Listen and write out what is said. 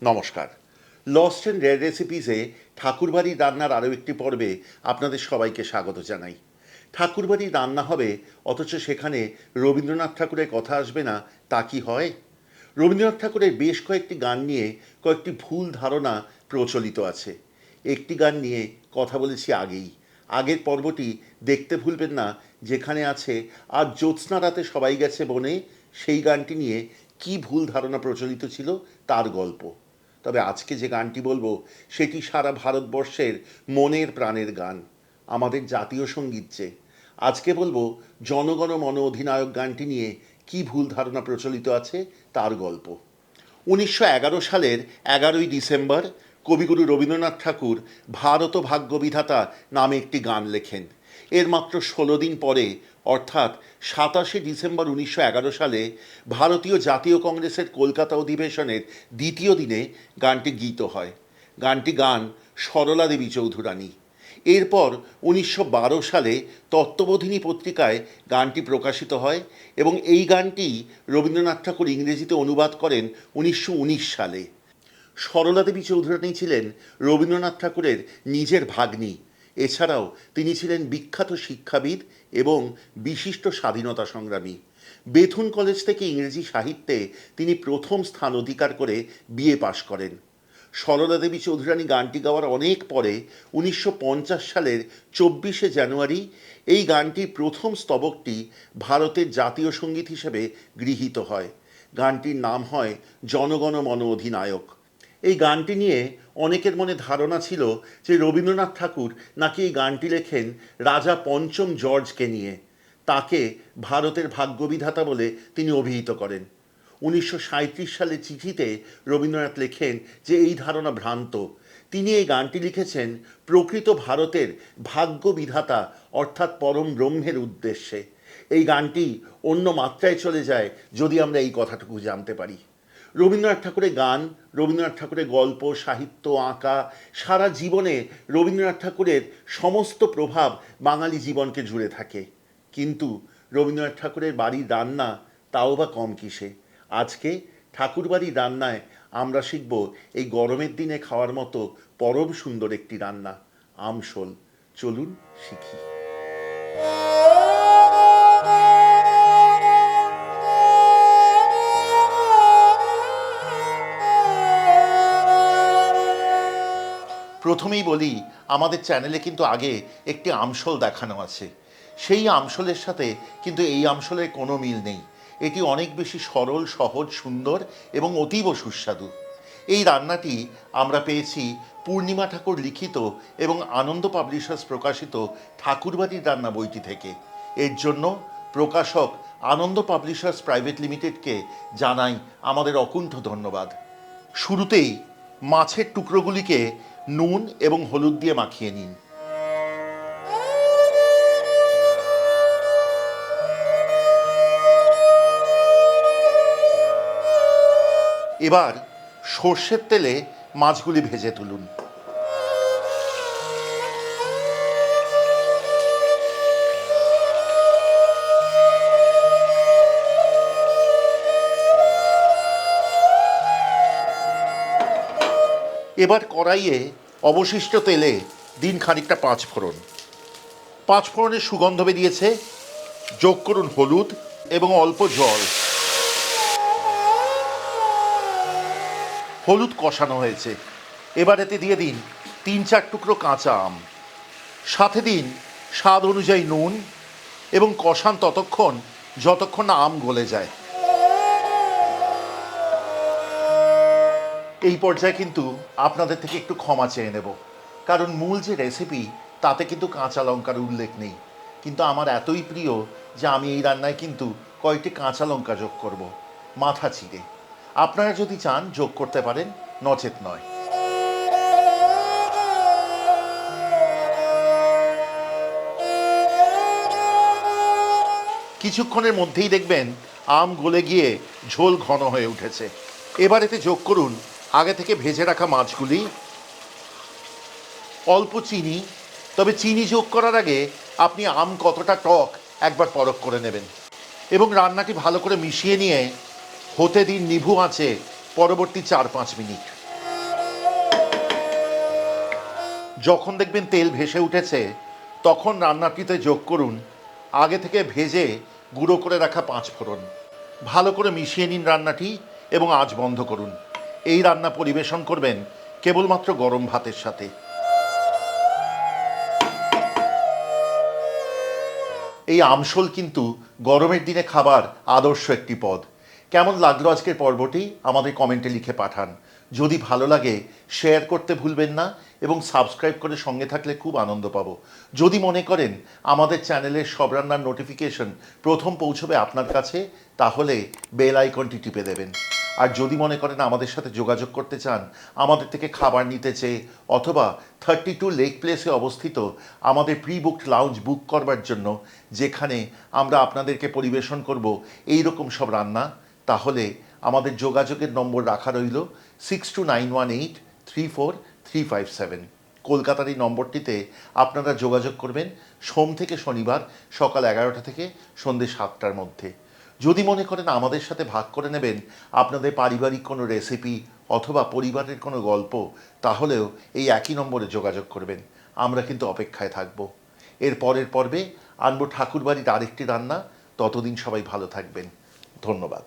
নমস্কার। Lost and rare রেসিপিসে ঠাকুরবাড়ির রান্নার আরও একটি পর্বে আপনাদের সবাইকে স্বাগত জানাই। ঠাকুরবাড়ির রান্না হবে, অথচ সেখানে রবীন্দ্রনাথ ঠাকুরের কথা আসবে না, তা কি হয়? রবীন্দ্রনাথ ঠাকুরের বেশ কয়েকটি গান নিয়ে কয়েকটি ভুল ধারণা প্রচলিত আছে। একটি গান নিয়ে কথা বলেছি আগের পর্বটি দেখতে ভুলবেন না, যেখানে আছে আর জ্যোৎস্না রাতে সবাই গেছে বনে, সেই গানটি নিয়ে কি ভুল ধারণা প্রচলিত ছিল তার গল্প। তবে আজকে যে গানটি বলবো সেটি সারা ভারতবর্ষের মনের প্রাণের গান, আমাদের জাতীয় সঙ্গীত যে। আজকে বলবো জনগণ মন অধিনায়ক গানটি নিয়ে কি ভুল ধারণা প্রচলিত আছে তার গল্প। 1911 সালের 11ই ডিসেম্বর কবিগুরু রবীন্দ্রনাথ ঠাকুর ভারত ভাগ্যবিধাতা নামে একটি গান লেখেন। এর মাত্র 16 দিন পরে, অর্থাৎ 27শে ডিসেম্বর 1911 সালে ভারতীয় জাতীয় কংগ্রেসের কলকাতা অধিবেশনের দ্বিতীয় দিনে গানটি গীত হয়। গানটি গান সরলা দেবী চৌধুরানী। এরপর 1912 সালে তত্ত্ববোধিনী পত্রিকায় গানটি প্রকাশিত হয় এবং এই গানটি রবীন্দ্রনাথ ঠাকুর ইংরেজিতে অনুবাদ করেন 1919 সালে। সরলা দেবী চৌধুরানী ছিলেন রবীন্দ্রনাথ ঠাকুরের নিজের ভাগ্নী। এছাড়াও তিনি ছিলেন বিখ্যাত শিক্ষাবিদ এবং বিশিষ্ট স্বাধীনতা সংগ্রামী। বেথুন কলেজ থেকে ইংরেজি সাহিত্যে তিনি প্রথম স্থান অধিকার করে বিএ পাশ করেন। সরলা দেবী চৌধুরানী গানটি গাওয়ার অনেক পরে 1950 সালের 24শে জানুয়ারি এই গানটির প্রথম স্তবকটি ভারতের জাতীয় সঙ্গীত হিসেবে গৃহীত হয়। গানটির নাম হয় জনগণ মন অধিনায়ক। এই গানটি নিয়ে অনেকের মনে ধারণা ছিল যে রবীন্দ্রনাথ ঠাকুর নাকি এই গানটি লেখেন রাজা পঞ্চম জর্জকে নিয়ে। তাকে ভারতের ভাগ্যবিধাতা বলে তিনি অভিহিত করেন। 1937 সালে চিঠিতে রবীন্দ্রনাথ লেখেন যে এই ধারণা ভ্রান্ত। তিনি এই গানটি লিখেছেন প্রকৃত ভারতের ভাগ্যবিধাতা অর্থাৎ পরম ব্রহ্মের উদ্দেশ্যে। এই গানটি অন্য মাত্রায় চলে যায় যদি আমরা এই কথাটুকু জানতে পারি। রবীন্দ্রনাথ ঠাকুরের গান, রবীন্দ্রনাথ ঠাকুরের গল্প, সাহিত্য, আঁকা, সারা জীবনে রবীন্দ্রনাথ ঠাকুরের সমস্ত প্রভাব বাঙালি জীবনকে জুড়ে থাকে। কিন্তু রবীন্দ্রনাথ ঠাকুরের বাড়ির রান্না তাও বা কম কিসে। আজকে ঠাকুরবাড়ির রান্নায় আমরা শিখব এই গরমের দিনে খাওয়ার মতো পরম সুন্দর একটি রান্না, আমশোল। চলুন শিখি। প্রথমেই বলি, আমাদের চ্যানেলে কিন্তু আগে একটি আমশোল দেখানো আছে। সেই আমশোলের সাথে কিন্তু এই আমশোলের কোনো মিল নেই। এটি অনেক বেশি সরল, সহজ, সুন্দর এবং অতীব সুস্বাদু। এই রান্নাটি আমরা পেয়েছি পূর্ণিমা ঠাকুর লিখিত এবং আনন্দ পাবলিশার্স প্রকাশিত ঠাকুরবাড়ির রান্না বইটি থেকে। এর জন্য প্রকাশক আনন্দ পাবলিশার্স প্রাইভেট লিমিটেডকে জানাই আমাদের অকুণ্ঠ ধন্যবাদ। শুরুতেই মাছের টুকরোগুলিকে নুন এবং হলুদ দিয়ে মাখিয়ে নিন। এবার সর্ষের তেলে মাছগুলি ভেজে তুলুন। এবার কড়াইয়ে অবশিষ্ট তেলে দিন খানিকটা পাঁচফোড়ন। পাঁচফোড়নের সুগন্ধ বেরিয়েছে, যোগ করুন হলুদ এবং অল্প জল। হলুদ কষানো হয়েছে। এবার এতে দিয়ে দিন 3-4 টুকরো কাঁচা আম, সাথে দিন স্বাদ অনুযায়ী নুন এবং কষান ততক্ষণ যতক্ষণ না আম গলে যায়। এই পর্যায়ে কিন্তু আপনাদের থেকে একটু ক্ষমা চেয়ে নেব, কারণ মূল যে রেসিপি তাতে কিন্তু কাঁচা লঙ্কার উল্লেখ নেই। কিন্তু আমার এতই প্রিয় যে আমি এই রান্নায় কিন্তু কয়েকটি কাঁচা লঙ্কা যোগ করব, মাথা চিড়ে। আপনারা যদি চান যোগ করতে পারেন, নচেত নয়। কিছুক্ষণের মধ্যেই দেখবেন আম গলে গিয়ে ঝোল ঘন হয়ে উঠেছে। এবার এতে যোগ করুন আগে থেকে ভেজে রাখা মাছগুলি, অল্প চিনি। তবে চিনি যোগ করার আগে আপনি আম কতটা টক একবার পরখ করে নেবেন এবং রান্নাটি ভালো করে মিশিয়ে নিয়ে হতে দিন নিভু আঁচে পরবর্তী 4-5 মিনিট। যখন দেখবেন তেল ভেসে উঠেছে তখন রান্নাটিতে যোগ করুন আগে থেকে ভেজে গুঁড়ো করে রাখা 5 ফোড়ন। ভালো করে মিশিয়ে নিন রান্নাটি এবং আঁচ বন্ধ করুন। এই রান্না পরিবেশন করবেন কেবলমাত্র গরম ভাতের সাথে। এই আমশোল কিন্তু গরমের দিনে খাবার আদর্শ একটি পদ। কেমন লাগলো আজকের পর্বটি আমাদের কমেন্টে লিখে পাঠান। যদি ভালো লাগে শেয়ার করতে ভুলবেন না এবং সাবস্ক্রাইব করে সঙ্গে থাকলে খুব আনন্দ পাবো। যদি মনে করেন আমাদের চ্যানেলের সব রান্নার নোটিফিকেশন প্রথম পৌঁছবে আপনার কাছে, তাহলে বেল আইকনটি টিপে দেবেন। আর যদি মনে করেন আমাদের সাথে যোগাযোগ করতে চান, আমাদের থেকে খাবার নিতে চেয়ে, অথবা 32 লেক প্লেসে অবস্থিত আমাদের প্রি বুকড লাউঞ্জ বুক করবার জন্য, যেখানে আমরা আপনাদেরকে পরিবেশন করব এই রকম সব রান্না, তাহলে আমাদের যোগাযোগের নম্বর রাখা রইল 6291834357। কলকাতার এই নম্বরটিতে আপনারা যোগাযোগ করবেন সোম থেকে শনিবার সকাল 11টা থেকে সন্ধ্যে 7টার মধ্যে। যদি মনে করেন আমাদের সাথে ভাগ করে নেবেন আপনাদের পারিবারিক কোনো রেসিপি অথবা পরিবারের কোনো গল্প, তাহলেও এই একই নম্বরে যোগাযোগ করবেন। আমরা কিন্তু অপেক্ষায় থাকব। এর পরের পর্বে আনবো ঠাকুরবাড়ির আরেকটি রান্না। ততদিন সবাই ভালো থাকবেন। ধন্যবাদ।